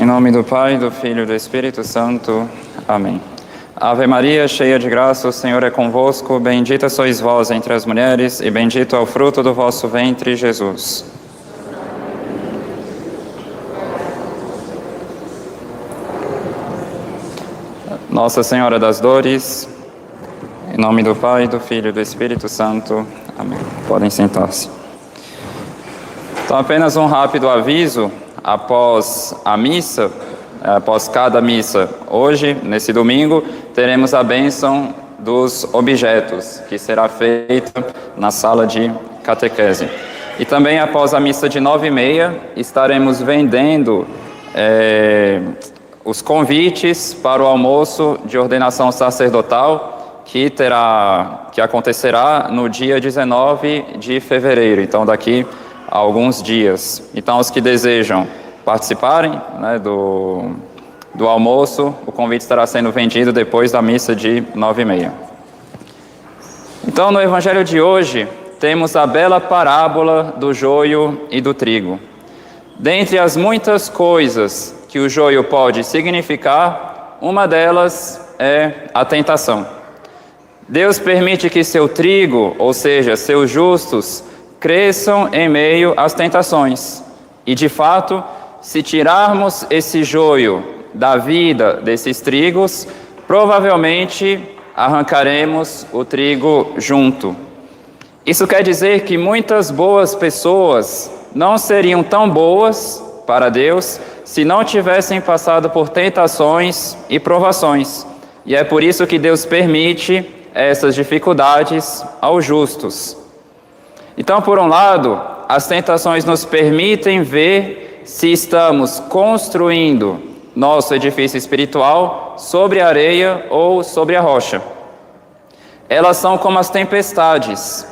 Em nome do Pai, do Filho e do Espírito Santo. Amém. Ave Maria, cheia de graça, o Senhor é convosco. Bendita sois vós entre as mulheres, e bendito é o fruto do vosso ventre, Jesus. Nossa Senhora das Dores, em nome do Pai, do Filho e do Espírito Santo. Amém. Podem sentar-se. Então, apenas um rápido aviso. Após a missa, após cada missa, hoje, nesse domingo, teremos a bênção dos objetos, que será feita na sala de catequese. E também após a missa de 9h30, estaremos vendendo os convites para o almoço de ordenação sacerdotal, que acontecerá no dia 19 de fevereiro, então daqui a alguns dias. Então, os que desejam participarem, né, do almoço, o convite estará sendo vendido depois da missa de 9h30. Então, no Evangelho de hoje, temos a bela parábola do joio e do trigo. Dentre as muitas coisas que o joio pode significar, uma delas é a tentação. Deus permite que seu trigo, ou seja, seus justos, cresçam em meio às tentações. E, de fato, se tirarmos esse joio da vida desses trigos, provavelmente arrancaremos o trigo junto. Isso quer dizer que muitas boas pessoas não seriam tão boas para Deus se não tivessem passado por tentações e provações. E é por isso que Deus permite essas dificuldades aos justos. Então, por um lado, as tentações nos permitem ver se estamos construindo nosso edifício espiritual sobre a areia ou sobre a rocha. Elas são como as tempestades.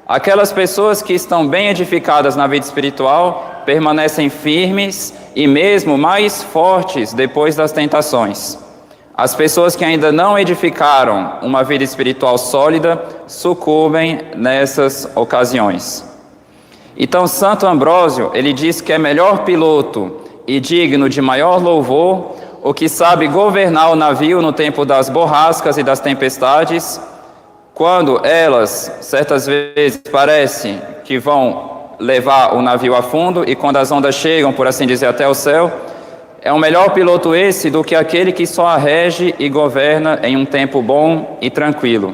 Aquelas pessoas que estão bem edificadas na vida espiritual permanecem firmes e mesmo mais fortes depois das tentações. As pessoas que ainda não edificaram uma vida espiritual sólida sucumbem nessas ocasiões. Então, Santo Ambrósio, ele diz que é melhor piloto e digno de maior louvor o que sabe governar o navio no tempo das borrascas e das tempestades, quando elas, certas vezes, parecem que vão levar o navio a fundo e quando as ondas chegam, por assim dizer, até o céu. É um melhor piloto esse do que aquele que só a rege e governa em um tempo bom e tranquilo.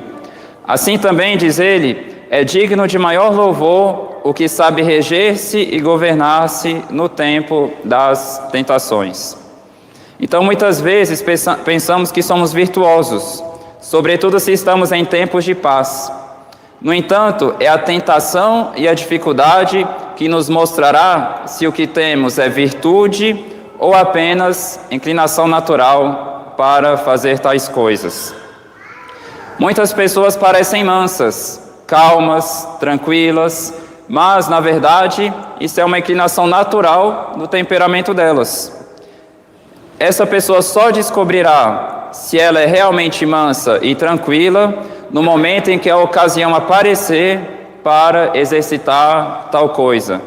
Assim também, diz ele, é digno de maior louvor o que sabe reger-se e governar-se no tempo das tentações. Então, muitas vezes pensamos que somos virtuosos, sobretudo se estamos em tempos de paz. No entanto, é a tentação e a dificuldade que nos mostrará se o que temos é virtude ou apenas inclinação natural para fazer tais coisas. Muitas pessoas parecem mansas, calmas, tranquilas, mas, na verdade, isso é uma inclinação natural do temperamento delas. Essa pessoa só descobrirá se ela é realmente mansa e tranquila no momento em que a ocasião aparecer para exercitar tal coisa.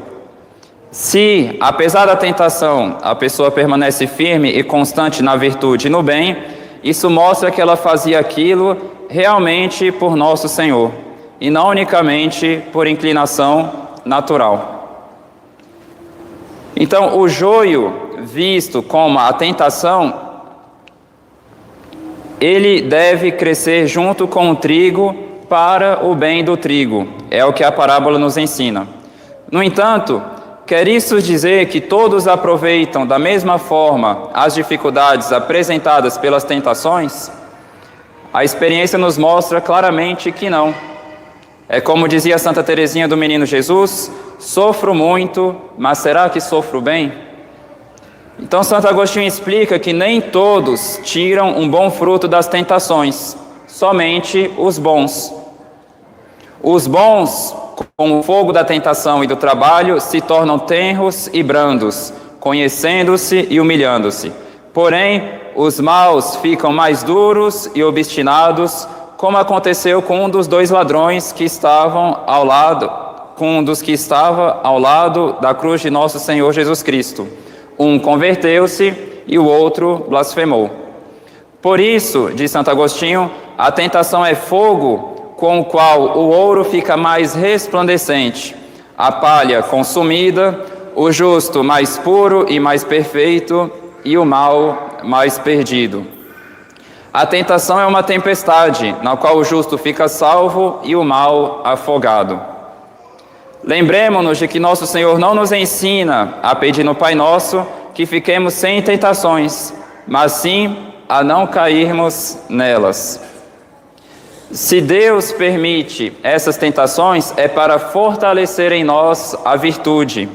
Se, apesar da tentação, a pessoa permanece firme e constante na virtude e no bem, isso mostra que ela fazia aquilo realmente por nosso Senhor, e não unicamente por inclinação natural. Então, o joio, visto como a tentação, ele deve crescer junto com o trigo para o bem do trigo. É o que a parábola nos ensina. No entanto, quer isso dizer que todos aproveitam da mesma forma as dificuldades apresentadas pelas tentações? A experiência nos mostra claramente que não. É como dizia Santa Teresinha do Menino Jesus, sofro muito, mas será que sofro bem? Então, Santo Agostinho explica que nem todos tiram um bom fruto das tentações, somente os bons. Os bons, com o fogo da tentação e do trabalho, se tornam tenros e brandos, conhecendo-se e humilhando-se. Porém, os maus ficam mais duros e obstinados, como aconteceu com um dos dois ladrões que estavam ao lado, com um dos que estava ao lado da cruz de nosso Senhor Jesus Cristo. Um converteu-se e o outro blasfemou. Por isso, diz Santo Agostinho, a tentação é fogo com o qual o ouro fica mais resplandecente, a palha consumida, o justo mais puro e mais perfeito e o mal mais perdido. A tentação é uma tempestade, na qual o justo fica salvo e o mal afogado. Lembremos-nos de que nosso Senhor não nos ensina a pedir no Pai Nosso que fiquemos sem tentações, mas sim a não cairmos nelas. Se Deus permite essas tentações, é para fortalecer em nós a virtude,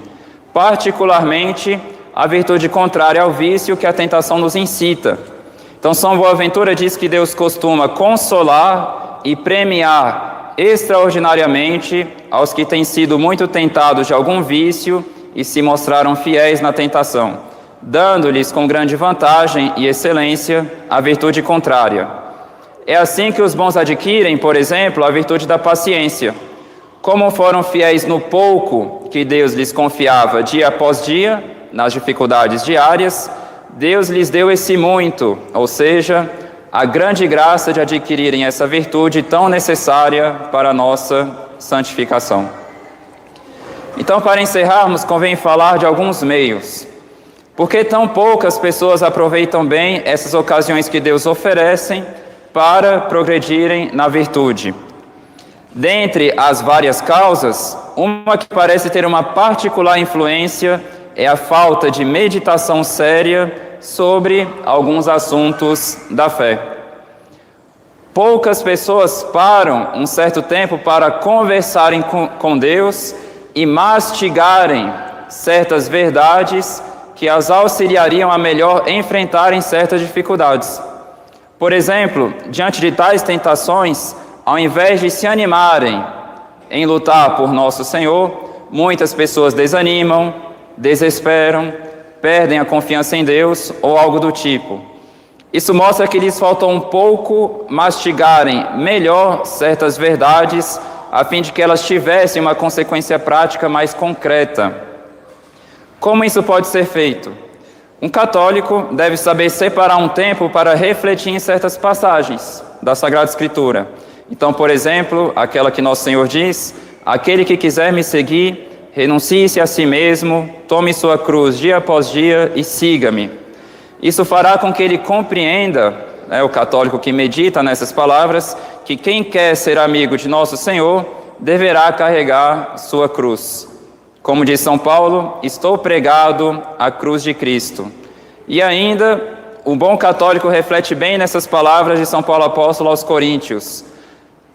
particularmente a virtude contrária ao vício que a tentação nos incita. Então, São Boaventura diz que Deus costuma consolar e premiar extraordinariamente aos que têm sido muito tentados de algum vício e se mostraram fiéis na tentação, dando-lhes com grande vantagem e excelência a virtude contrária. É assim que os bons adquirem, por exemplo, a virtude da paciência. Como foram fiéis no pouco que Deus lhes confiava dia após dia, nas dificuldades diárias, Deus lhes deu esse muito, ou seja, a grande graça de adquirirem essa virtude tão necessária para a nossa santificação. Então, para encerrarmos, convém falar de alguns meios. Por que tão poucas pessoas aproveitam bem essas ocasiões que Deus oferecem para progredirem na virtude? Dentre as várias causas, uma que parece ter uma particular influência é a falta de meditação séria sobre alguns assuntos da fé. Poucas pessoas param um certo tempo para conversarem com Deus e mastigarem certas verdades que as auxiliariam a melhor enfrentarem certas dificuldades. Por exemplo, diante de tais tentações, ao invés de se animarem em lutar por nosso Senhor, muitas pessoas desanimam, desesperam, perdem a confiança em Deus ou algo do tipo. Isso mostra que lhes faltou um pouco mastigarem melhor certas verdades, a fim de que elas tivessem uma consequência prática mais concreta. Como isso pode ser feito? Um católico deve saber separar um tempo para refletir em certas passagens da Sagrada Escritura. Então, por exemplo, aquela que Nosso Senhor diz: aquele que quiser me seguir, renuncie-se a si mesmo, tome sua cruz dia após dia e siga-me. Isso fará com que ele compreenda, o católico que medita nessas palavras, que quem quer ser amigo de Nosso Senhor deverá carregar sua cruz. Como diz São Paulo, estou pregado à cruz de Cristo. E ainda, o bom católico reflete bem nessas palavras de São Paulo apóstolo aos Coríntios: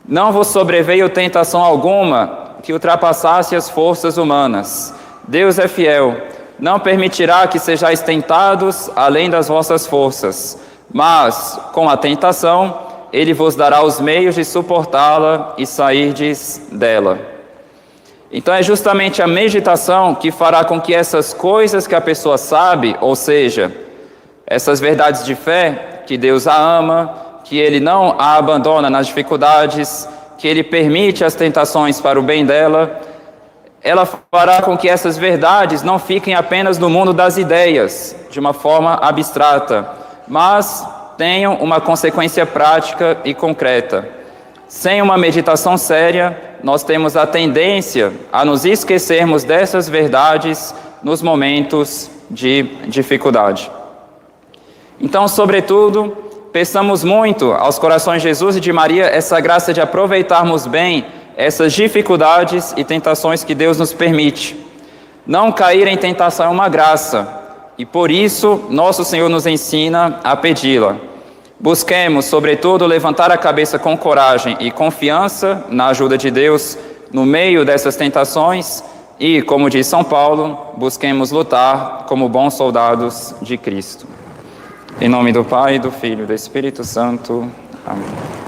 não vos sobreveio tentação alguma que ultrapassasse as forças humanas. Deus é fiel, não permitirá que sejais tentados além das vossas forças, mas, com a tentação, Ele vos dará os meios de suportá-la e sairdes dela. Então é justamente a meditação que fará com que essas coisas que a pessoa sabe, ou seja, essas verdades de fé, que Deus a ama, que Ele não a abandona nas dificuldades, que Ele permite as tentações para o bem dela, ela fará com que essas verdades não fiquem apenas no mundo das ideias, de uma forma abstrata, mas tenham uma consequência prática e concreta. Sem uma meditação séria, nós temos a tendência a nos esquecermos dessas verdades nos momentos de dificuldade. Então, sobretudo, peçamos muito aos corações de Jesus e de Maria essa graça de aproveitarmos bem essas dificuldades e tentações que Deus nos permite. Não cair em tentação é uma graça, e por isso nosso Senhor nos ensina a pedi-la. Busquemos, sobretudo, levantar a cabeça com coragem e confiança na ajuda de Deus no meio dessas tentações e, como diz São Paulo, busquemos lutar como bons soldados de Cristo. Em nome do Pai, do Filho e do Espírito Santo. Amém.